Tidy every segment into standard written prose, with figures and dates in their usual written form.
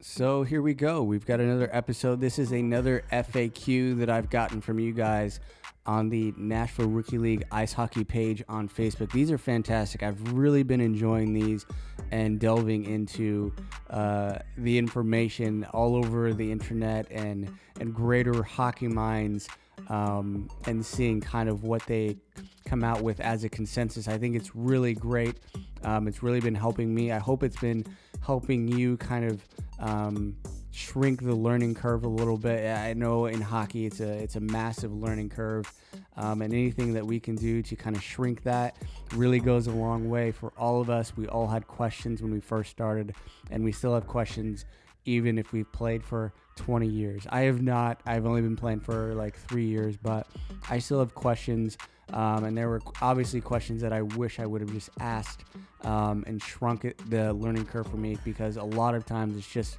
So here we go. We've got another episode. This is another FAQ that I've gotten from you guys on the Nashville Rookie League ice hockey page on Facebook. These are fantastic. I've really been enjoying these and delving into the information all over the internet and greater hockey minds and seeing kind of what they come out with as a consensus. I think it's really great. It's really been helping me. I hope it's been helping you kind of shrink the learning curve a little bit. I know in hockey it's a massive learning curve, and anything that we can do to kind of shrink that really goes a long way for all of us. We all had questions when we first started, and we still have questions even if we've played for 20 years. I have not. I've only been playing for like 3 years, but I still have questions. And there were obviously questions that I wish I would have just asked and shrunk the learning curve for me, because a lot of times it's just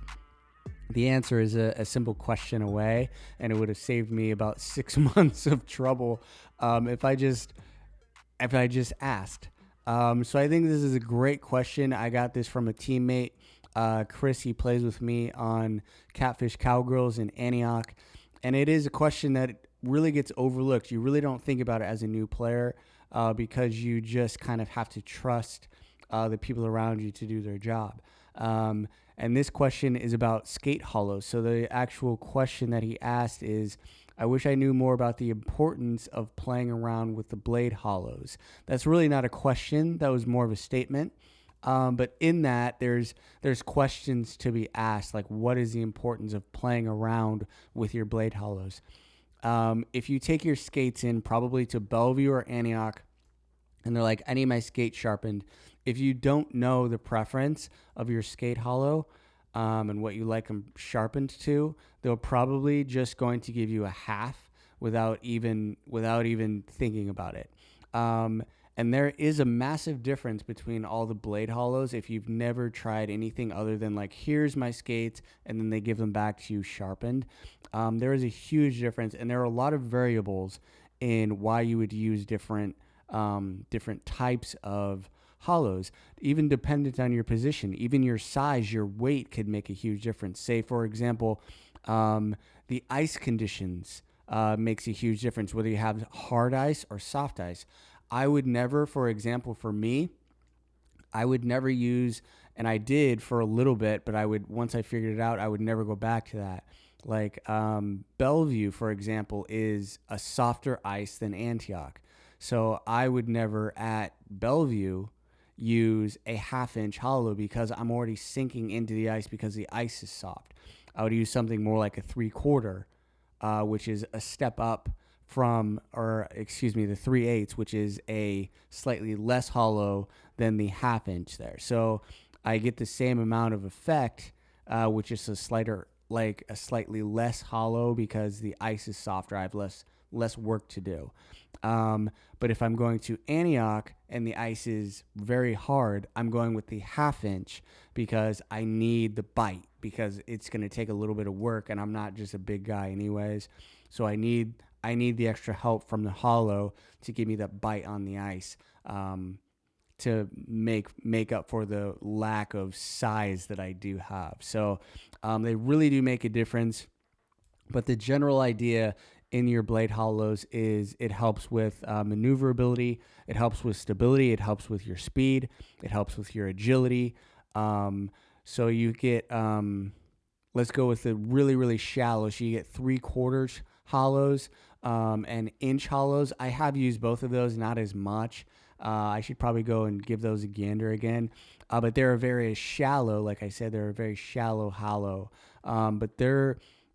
the answer is a simple question away, and it would have saved me about 6 months of trouble if I just asked. So I think this is a great question. I got this from a teammate, Chris. He plays with me on Catfish Cowgirls in Antioch, and it is a question that really gets overlooked. You really don't think about it as a new player because you just kind of have to trust the people around you to do their job. And this question is about skate hollows. So the actual question that he asked is, I wish I knew more about the importance of playing around with the blade hollows. That's really not a question. That was more of a statement. But in that, there's questions to be asked, like what is the importance of playing around with your blade hollows? If you take your skates in probably to Bellevue or Antioch, and they're like, I need my skate sharpened. If you don't know the preference of your skate hollow and what you like them sharpened to, they're probably just going to give you a half without even thinking about it. And there is a massive difference between all the blade hollows. If you've never tried anything other than like, here's my skates, and then they give them back to you sharpened, there is a huge difference, and there are a lot of variables in why you would use different types of hollows, even dependent on your position. Even your size, your weight could make a huge difference. Say, for example, the ice conditions makes a huge difference, whether you have hard ice or soft ice. I would never, for example, for me, I would never use, and I did for a little bit, but once I figured it out, I would never go back to that. Like Bellevue, for example, is a softer ice than Antioch. So I would never at Bellevue use a 1/2 inch hollow because I'm already sinking into the ice because the ice is soft. I would use something more like a 3/4, which is a step up from, the 3/8, which is a slightly less hollow than the 1/2 inch there. So I get the same amount of effect, which is a slightly less hollow because the ice is softer. I have less work to do. But if I'm going to Antioch and the ice is very hard, I'm going with the 1/2 inch because I need the bite, because it's going to take a little bit of work, and I'm not just a big guy anyways. So I need the extra help from the hollow to give me that bite on the ice, to make up for the lack of size that I do have. So they really do make a difference. But the general idea in your blade hollows is it helps with maneuverability, it helps with stability, it helps with your speed, it helps with your agility. So you get, let's go with the really, really shallow. So you get 3/4 hollows and inch hollows. I have used both of those, not as much. I should probably go and give those a gander again. But they're very shallow. Like I said, they're a very shallow hollow. But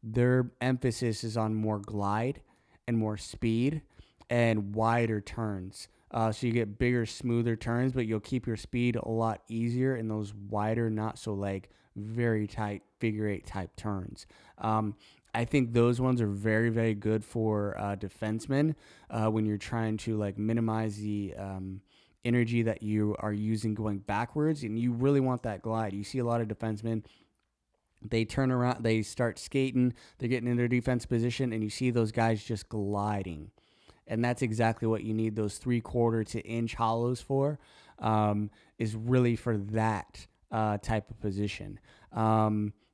their emphasis is on more glide and more speed and wider turns. So you get bigger, smoother turns, but you'll keep your speed a lot easier in those wider, not so like very tight figure 8 type turns. I think those ones are very, very good for defensemen when you're trying to like minimize the energy that you are using going backwards, and you really want that glide. You see a lot of defensemen, they turn around, they start skating, they're getting in their defense position, and you see those guys just gliding. And that's exactly what you need those 3/4 to inch hollows for, is really for that type of position.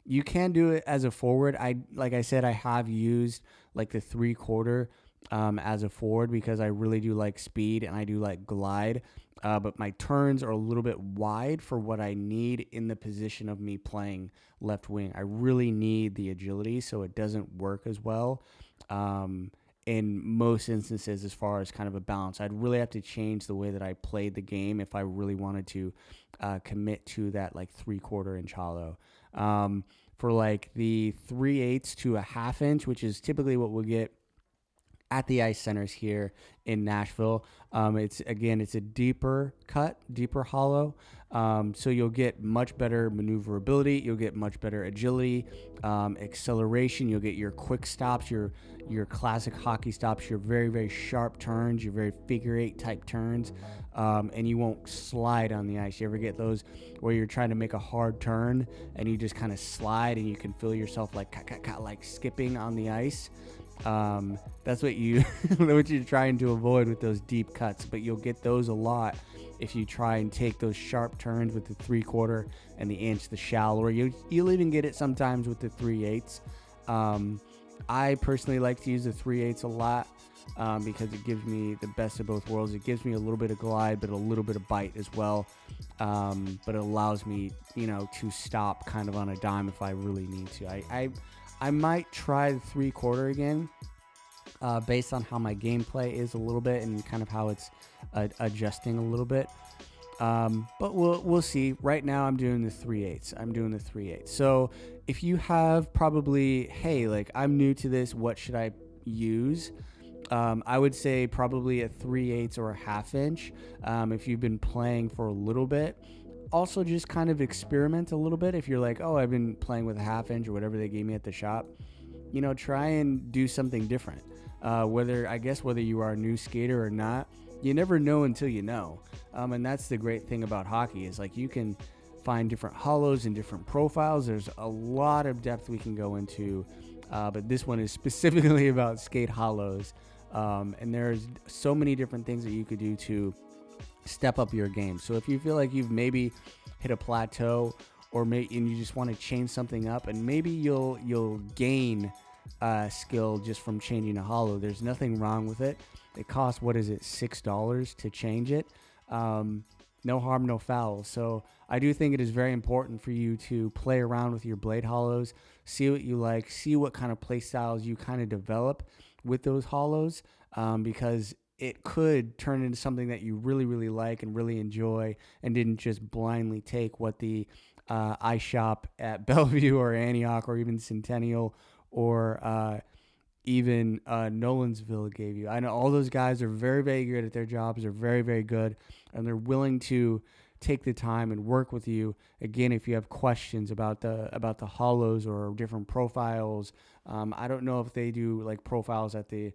You can do it as a forward. Like I said, I have used like the 3/4 as a forward because I really do like speed and I do like glide. But my turns are a little bit wide for what I need in the position of me playing left wing. I really need the agility, so it doesn't work as well. In most instances, as far as kind of a balance, I'd really have to change the way that I played the game if I really wanted to commit to that like 3/4 inch hollow. For like the 3/8 to a half inch, which is typically what we'll get at the ice centers here in Nashville. It's a deeper cut, deeper hollow. So you'll get much better maneuverability. You'll get much better agility, acceleration. You'll get your quick stops, your classic hockey stops, your very, very sharp turns, your very figure eight type turns, and you won't slide on the ice. You ever get those where you're trying to make a hard turn and you just kind of slide and you can feel yourself like skipping on the ice? That's what what you're trying to avoid with those deep cuts, but you'll get those a lot if you try and take those sharp turns with the 3/4 and the inch, the shallower. You'll even get it sometimes with the 3/8. I personally like to use the 3/8 a lot because it gives me the best of both worlds. It gives me a little bit of glide, but a little bit of bite as well. But it allows me, to stop kind of on a dime if I really need to. I might try the 3/4 again, based on how my gameplay is a little bit and kind of how it's adjusting a little bit. But we'll see. Right now, I'm doing the 3/8. So if you have probably, hey, like I'm new to this, what should I use? I would say probably a 3/8 or a half inch. If you've been playing for a little bit. Also, just kind of experiment a little bit. If you're like, oh, I've been playing with a half inch or whatever they gave me at the shop, try and do something different. Whether you are a new skater or not, you never know until you know. And that's the great thing about hockey is like you can find different hollows and different profiles. There's a lot of depth we can go into, but this one is specifically about skate hollows. And there's so many different things that you could do to step up your game. So if you feel like you've maybe hit a plateau and you just want to change something up, and maybe you'll gain skill just from changing a hollow, there's nothing wrong with it. It costs, $6 to change it. No harm, no foul. So I do think it is very important for you to play around with your blade hollows, see what you like, see what kind of play styles you kind of develop with those hollows, because it could turn into something that you really, really like and really enjoy, and didn't just blindly take what the ice shop at Bellevue or Antioch or even Centennial or even Nolensville gave you. I know all those guys are very, very good at their jobs. They're very, very good, and they're willing to take the time and work with you. Again, if you have questions about the hollows or different profiles, I don't know if they do like profiles at the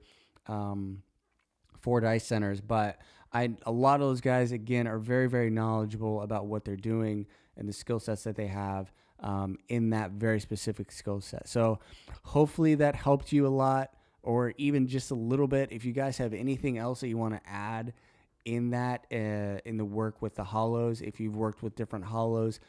Ford Ice Centers, but a lot of those guys, again, are very, very knowledgeable about what they're doing and the skill sets that they have in that very specific skill set. So hopefully that helped you a lot, or even just a little bit. If you guys have anything else that you want to add in that, in the work with the hollows, if you've worked with different hollows,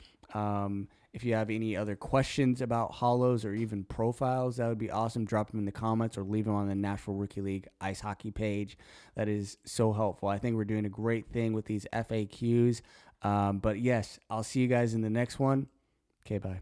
if you have any other questions about hollows or even profiles, that would be awesome. Drop them in the comments or leave them on the Nashville Rookie League ice hockey page. That is so helpful. I think we're doing a great thing with these FAQs. But yes, I'll see you guys in the next one. Okay, bye.